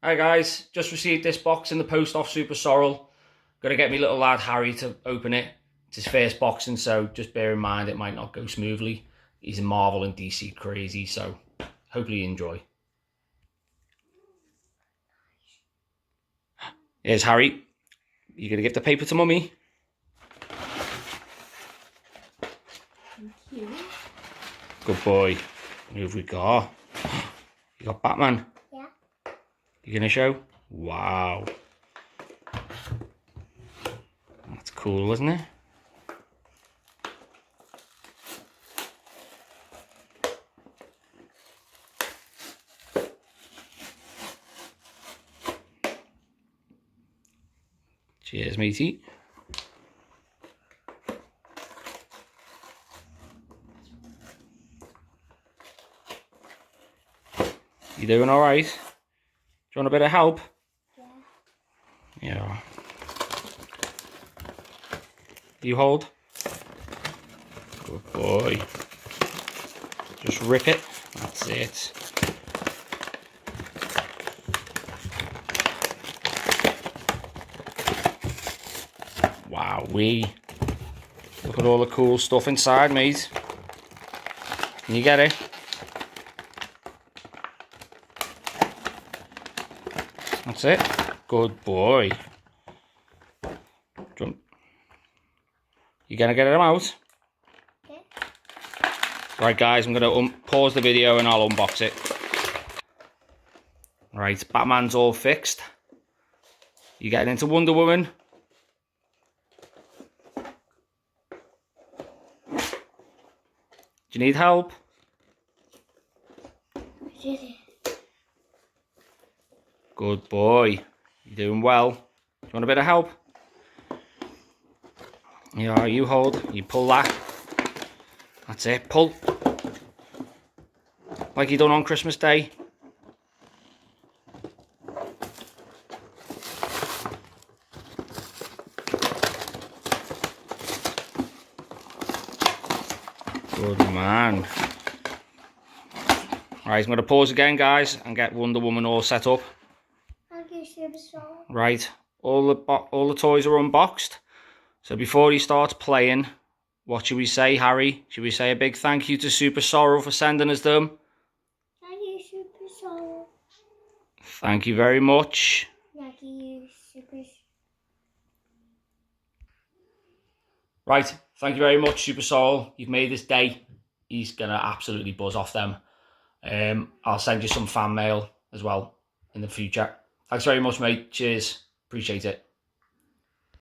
Hi guys, just received this box in the post off Super Sorrell. Got to get me little lad Harry to open it. It's his first boxing, so just bear in mind it might not go smoothly. He's a Marvel and DC crazy, so hopefully you enjoy. Here's Harry. You're going to give the paper to Mummy. Thank you. Good boy. Who have we got? You got Batman? Yeah. You going to show? Wow. That's cool, isn't it? Cheers, matey. You doing all right? Do you want a bit of help? Yeah. Yeah. You hold. Good boy. Just rip it. That's it. Wowee. Look at all the cool stuff inside, mate. Can you get it? That's it. Good boy. Jump. You gonna get them out? Okay. Right, guys, I'm gonna pause the video and I'll unbox it. Right, Batman's all fixed. You getting into Wonder Woman? Do you need help? I did it. Good boy. You're doing well. Do you want a bit of help? Yeah, you hold. You pull that. That's it. Pull. Like you done on Christmas Day. Good man. Right, I'm going to pause again, guys, and get Wonder Woman all set up. Thank you, Super Sorrell. Right, all the toys are unboxed. So before he starts playing, what should we say, Harry? Should we say a big thank you to Super Sorrell for sending us them? Thank you, Super Sorrell. Thank you very much. Thank you, Super. Right, thank you very much, Super Sorrell. You've made this day. He's going to absolutely buzz off them. I'll send you some fan mail as well in the future. Thanks very much, mate. Cheers. Appreciate it.